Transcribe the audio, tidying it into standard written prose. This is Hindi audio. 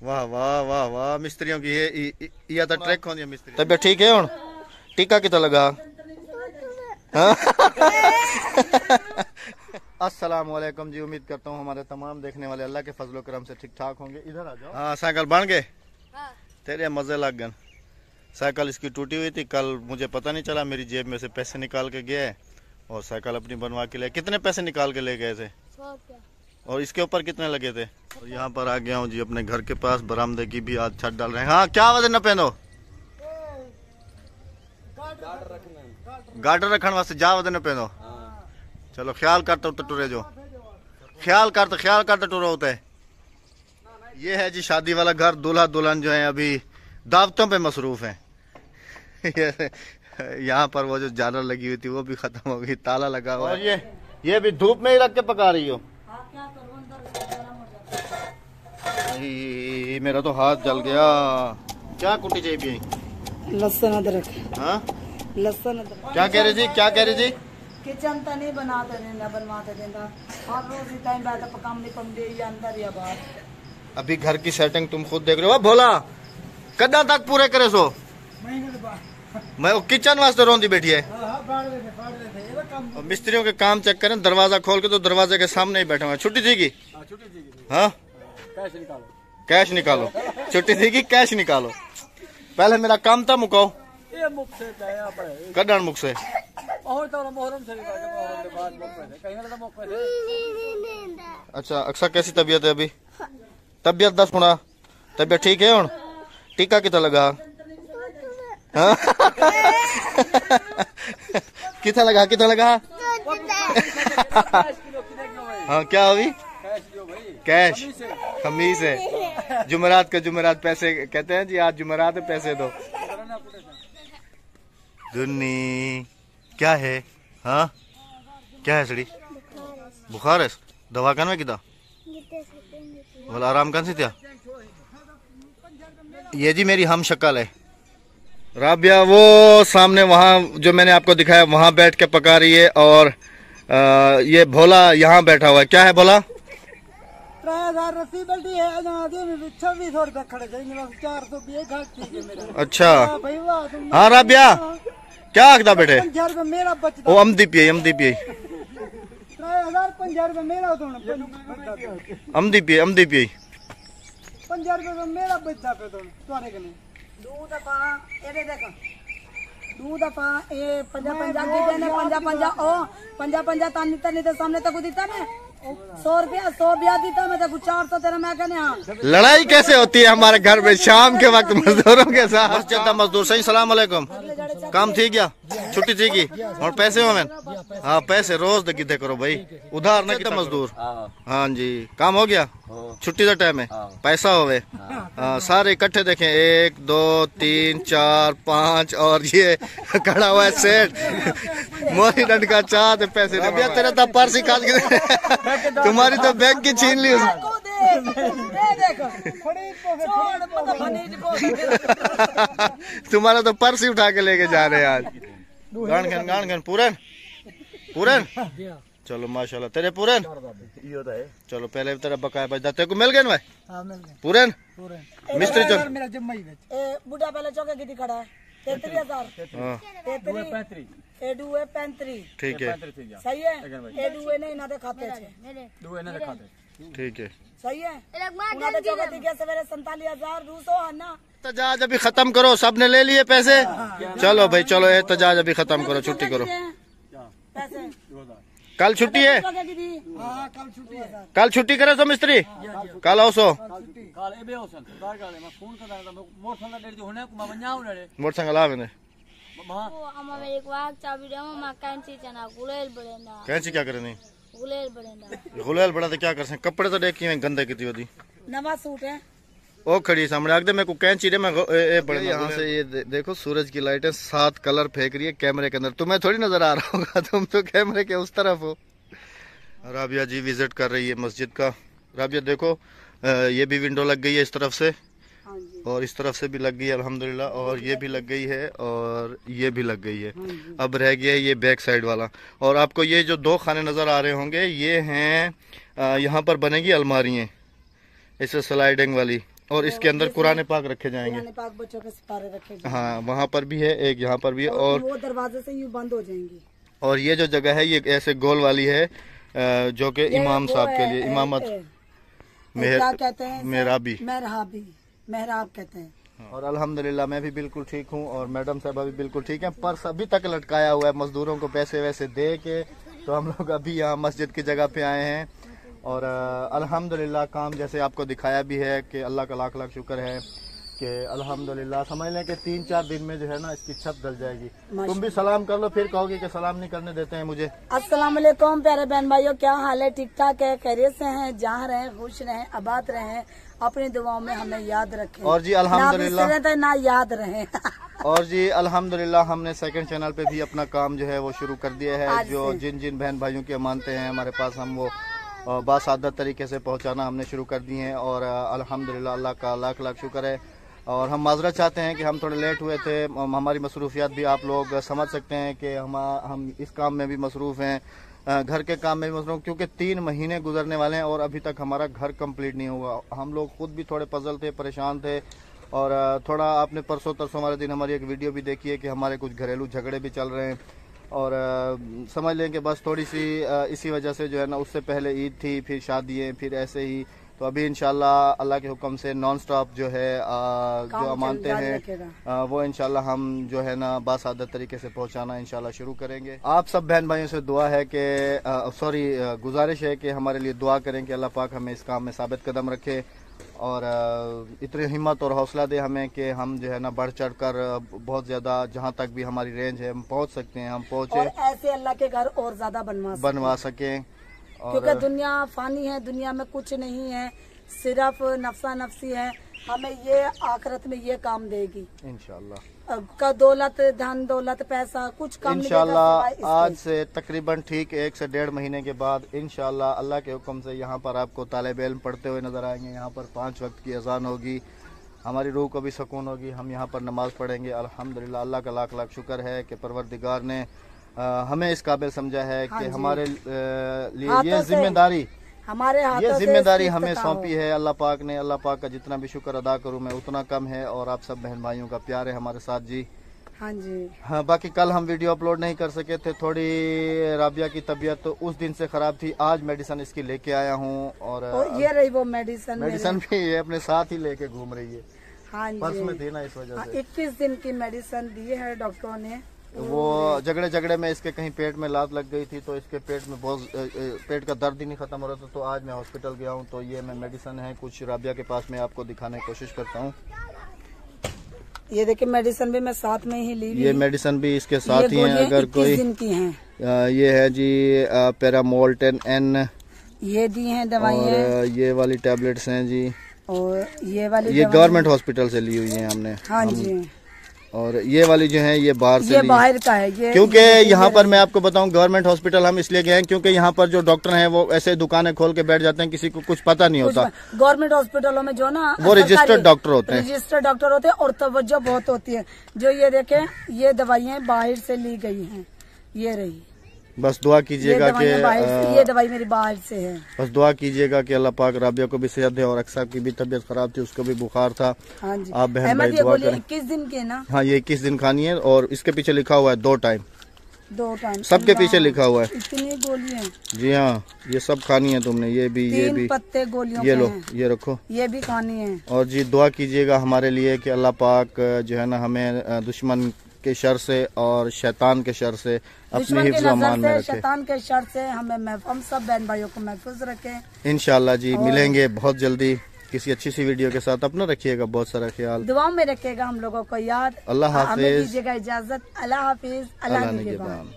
वाह वाह वाह वाह मिस्त्रियों की ये तो ट्रैक होनी है मिस्त्री। तबियत ठीक है हुन? टीका कितना लगा? अस्सलाम वालेकुम जी, उम्मीद करता हूँ हमारे तमाम देखने वाले अल्लाह के फजलो करम से ठीक ठाक होंगे। इधर आ जाओ। हाँ साइकिल बन गए? तेरे मजे लग गए। साइकिल इसकी टूटी हुई थी, कल मुझे पता नहीं चला, मेरी जेब में से पैसे निकाल के गया और साइकिल अपनी बनवा के ले। कितने पैसे निकाल के ले गए थे? 100 रुपया। और इसके ऊपर कितने लगे थे? और यहाँ पर आ गया हूँ जी अपने घर के पास, बरामदे की भी आज छत डाल रहे हैं। हाँ क्या वजह न पहनो? गार्डर रखने वास्ते जा वजह न पहनो। चलो ख्याल करते तो टुरे जो ख्याल करते टुरे होते है। ये है जी शादी वाला घर, दूल्हा दुल्हन जो है अभी दावतों पे मसरूफ हैं। यहाँ पर वो जो झालर लगी हुई थी वो भी खत्म हो गई, ताला लगा हुआ है। ये भी धूप में ही रख के पका रही हो? मेरा तो हाथ जल गया। क्या कुटी चाहिए? लहसुन अदरक। हाँ लहसुन अदरक। क्या कह रही जी? क्या कह रही जी? किचन तो नहीं बनाते देंदा, बनवाते देंदा। आप रोज ही टाइम बैठा पकाने पमदे या अंदर या बाहर। अभी घर की सेटिंग तुम खुद देख रहे हो। भोला कदा तक पूरे करे सो? मैं किचन वास्ते रोंदी बैठी है। मिस्त्रियों के काम चेक करें, दरवाजा खोल के तो दरवाजे के सामने ही बैठे हुए। छुट्टी थी की? हाँ कैश निकालो। छुट्टी थी की कैश निकालो। पहले मेरा काम था मुकाओ। कड़न मुख से अच्छा। अक्सर कैसी तबीयत है अभी? तबीयत दस होना। तबीयत ठीक है हुन? टीका कितना लगा? हाँ? कितना लगा? हाँ क्या अभी? कैश खमीस है। जुमेरात के जुमेरात पैसे कहते हैं जी, आज जुमेरात है पैसे दो। दुन्नी क्या है? हाँ क्या है सड़ी? बुखार है? दवा करने किता बोला आराम कर सी? ये जी मेरी हम शक्ल है राबिया, वो सामने वहाँ जो मैंने आपको दिखाया वहाँ बैठ के पका रही है। और ये भोला यहाँ बैठा हुआ है। क्या है भोला? अच्छा हाँ राबिया क्या आखदा बेटे? ओ अमदी पिए अमदी पिए। दूध पा ए 50 की 50 तानी तनी तो सामने तक दिता ने 100 रुपया 100 ब्याज दीता मैं तो 400 तेरा मैं कहने। हाँ लड़ाई कैसे होती है हमारे घर में शाम के वक्त मजदूरों के साथ? मस्जिद मजदूर सही। सलाम अलैकुम। काम थी क्या? छुट्टी थी की? और पैसे हो? हाँ पैसे रोज कितने करो भाई, उधार ना कितना मजदूर। हाँ जी काम हो गया? छुट्टी का टाइम है, पैसा होवे। सारे इकट्ठे देखें 1 2 3 4 5 और ये खड़ा हुआ है सेठ मोरी डंड का चाह पैसे। अभी तेरा तो पर्स ही काट के तुम्हारी तो बैंक की छीन ली। तुम्हारा तो पर्स ही उठा के लेके जा रहे हैं आज। गान पूरन चलो माशाल्लाह तेरे पूरन। चलो पहले तेरा बकाया बच तेरे को मिल गए भाई? पूरन मिस्त्री चल बुढ़ा पहले चौके कितनी खड़ा है? 33,000। ठीक है सही है। नहीं ना खाते ठीक है सही है। सवेरे 47,200 है ना। एहतजाज अभी खत्म करो, सबने ले लिए पैसे। चलो भाई चलो एहतजाज अभी खत्म करो, छुट्टी करो। कल छुट्टी है? कल छुट्टी करे तो मिस्त्री कल आओ सो मोटरसाइकिल आ मैंने कैंची क्या करे? नहीं गुलेल बड़ा तो क्या कर सकते? कपड़े तो देख गंदे की थी नवा सूट है ओ खड़ी सामने आग दे मेरे को कैंची दे। मैं यहाँ से ये देखो सूरज की लाइटें 7 कलर फेंक रही है कैमरे के अंदर। तुम्हें थोड़ी नजर आ रहा होगा, तुम तो कैमरे के उस तरफ हो। राबिया जी विजिट कर रही है मस्जिद का। राबिया देखो ये भी विंडो लग गई है इस तरफ से और इस तरफ से भी लग गई है अल्हम्दुलिल्लाह, और ये भी लग गई है और ये भी लग गई है। अब रह गया है ये बैक साइड वाला। और आपको ये जो 2 खाने नजर आ रहे होंगे ये हैं यहाँ पर बनेगी अलमारियाँ, इसे स्लाइडिंग वाली। और इसके अंदर कुरान पाक रखे जाएंगे। कुरान पाक बच्चों के सितारे रखे जाएंगे। हाँ, वहाँ पर भी है एक, यहाँ पर भी है। और वो दरवाजे से यूँ बंद हो जाएंगी। और ये जो जगह है ये ऐसे गोल वाली है जो कि इमाम साहब के लिए इमामत क्या कहते हैं, मेहराबी मेहराब कहते हैं। और अल्हम्दुलिल्लाह मैं भी बिल्कुल ठीक हूँ और मैडम साहब भी बिल्कुल ठीक है। पर्स अभी तक लटकाया हुआ है, मजदूरों को पैसे वैसे दे के। तो हम लोग अभी यहाँ मस्जिद की जगह पे आए हैं और अल्हम्दुलिल्लाह काम जैसे आपको दिखाया भी है कि अल्लाह का लाख लाख शुक्र है कि अल्हम्दुलिल्लाह समझ लें कि 3-4 दिन में जो है ना इसकी छत डल जाएगी। तुम भी सलाम कर लो, फिर कहोगे कि सलाम नहीं करने देते हैं मुझे। अस्सलाम वालेकुम प्यारे बहन भाइयों, क्या हाल है? ठीक ठाक है, खैरियत से हैं, जहाँ रहें खुश रहें, आबाद रहें, अपनी दुआओं में हमें याद रखें। और जी अल्हम्दुलिल्लाह ना याद रहें। और जी अल्हम्दुलिल्लाह हमने सेकंड चैनल पे भी अपना काम जो है वो शुरू कर दिया है। जो जिन जिन बहन भाइयों की अमानतें हैं हमारे पास, हम वो बासादत तरीके से पहुंचाना हमने शुरू कर दिए हैं। और अल्हम्दुलिल्लाह अल्लाह का लाख लाख शुक्र है। और हम माजरत चाहते हैं कि हम थोड़े लेट हुए थे, हमारी मसरूफियात भी आप लोग समझ सकते हैं कि हम इस काम में भी मसरूफ़ हैं, घर के काम में भी मसरूफ़, क्योंकि 3 महीने गुजरने वाले हैं और अभी तक हमारा घर कंप्लीट नहीं हुआ। हम लोग खुद भी थोड़े पजल थे, परेशान थे। और थोड़ा आपने परसों तरसों वाले दिन हमारी एक वीडियो भी देखी है कि हमारे कुछ घरेलू झगड़े भी चल रहे हैं। और समझ लें कि बस थोड़ी सी इसी वजह से जो है ना, उससे पहले ईद थी, फिर शादियाँ, फिर ऐसे ही। तो अभी इंशाल्लाह अल्लाह के हुक्म से नॉन स्टॉप जो है जो अमानते हैं वो इंशाल्लाह हम जो है ना बासादत तरीके से पहुंचाना इंशाल्लाह शुरू करेंगे। आप सब बहन भाइयों से दुआ है कि गुजारिश है कि हमारे लिए दुआ करें कि अल्लाह पाक हमें इस काम में साबित कदम रखे और इतनी हिम्मत और हौसला दे हमें कि हम जो है ना बढ़ चढ़ कर बहुत ज्यादा जहाँ तक भी हमारी रेंज है हम पहुँच सकते हैं, हम पहुँचे और ऐसे अल्लाह के घर और ज्यादा बनवा सकें। क्योंकि दुनिया फानी है, दुनिया में कुछ नहीं है, सिर्फ नफसा नफसी है। हमें ये आखिरत में ये काम देगी इंशाल्लाह। का दौलत, धन दौलत, पैसा कुछ काम इंशाल्लाह। आज से तकरीबन ठीक 1 से 1.5 महीने के बाद इंशाल्लाह अल्लाह के हुक्म से यहाँ पर आपको तालिब इल्म पढ़ते हुए नजर आएंगे। यहाँ पर 5 वक्त की अजान होगी, हमारी रूह को भी सुकून होगी, हम यहाँ पर नमाज पढ़ेंगे। अल्हम्दुलिल्लाह अल्लाह का लाख लाख शुक्र है कि परवरदिगार ने हमें इस काबिल समझा है कि हमारे लिए ये जिम्मेदारी हमें सौंपी है अल्लाह पाक ने। अल्लाह पाक का जितना भी शुक्र अदा करूं मैं उतना कम है। और आप सब बहन भाइयों का प्यार है हमारे साथ जी। हाँ जी। हाँ, बाकी कल हम वीडियो अपलोड नहीं कर सके थे, थोड़ी राबिया की तबीयत तो उस दिन से खराब थी। आज मेडिसिन इसकी लेके आया हूँ और ये रही वो मेडिसिन भी ये अपने साथ ही लेके घूम रही है। हाँ जी, पर्स में देना इस वजह से 21 दिन की मेडिसिन दी है डॉक्टरों ने। वो झगड़े में इसके कहीं पेट में लात लग गई थी तो इसके पेट में बहुत पेट का दर्द ही नहीं खत्म हो रहा था। तो आज मैं हॉस्पिटल गया हूँ तो ये मैं मेडिसिन है कुछ राबिया के पास मैं आपको दिखाने की कोशिश करता हूँ। ये देखिए मेडिसिन भी मैं साथ में ही ली। ये मेडिसिन भी इसके साथ ही है। अगर कोई दिन की है ये है जी पैरामोल 10N, ये दी है दवाइयाँ। ये वाली टैबलेट्स हैं जी। और ये वाली ये गवर्नमेंट हॉस्पिटल से ली हुई है हमने। हाँ जी। और ये वाली जो है ये बाहर से बाहर का है ये, क्योंकि यहाँ पर मैं आपको बताऊं गवर्नमेंट हॉस्पिटल हम इसलिए गए हैं क्योंकि यहाँ पर जो डॉक्टर हैं वो ऐसे दुकानें खोल के बैठ जाते हैं, किसी को कुछ पता नहीं होता। गवर्नमेंट हॉस्पिटलों में जो ना वो रजिस्टर्ड डॉक्टर होते हैं और तवज्जो बहुत होती है। जो ये देखे ये दवाइयाँ बाहर से ली गई है, ये रही। बस दुआ कीजिएगा कि ये दवाई मेरी बाहर से है। बस दुआ कीजिएगा कि अल्लाह पाक राबिया को भी सेहत दे और अक्सर की भी तबीयत खराब थी, उसको भी बुखार था। हाँ जी। आप बहन भाई दुआ करें। 21 दिन के ना। हाँ, ये 21 दिन खानी है और इसके पीछे लिखा हुआ है 2 टाइम सबके पीछे लिखा हुआ है। इतनी गोलियां? जी हाँ, ये सब खानी है तुमने। ये भी पत्ते गोलियों ये लो, ये रखो, ये भी खानी है। और जी दुआ कीजिएगा हमारे लिए कि अल्लाह पाक जो है ना हमें दुश्मन के शर से और शैतान के शर से अपनी हिफ्ज़ अमान में रखे। शैतान के शर से हमें हम सब बहन भाइयों को महफूज रखें इंशाल्लाह जी। मिलेंगे बहुत जल्दी किसी अच्छी सी वीडियो के साथ। अपना रखिएगा बहुत सारा ख्याल, दुआओं में रखिएगा हम लोगों को याद। अल्लाह हाफिज, दीजिएगा इजाजत। अल्लाह हाफिज, अल्लाह निगहबान।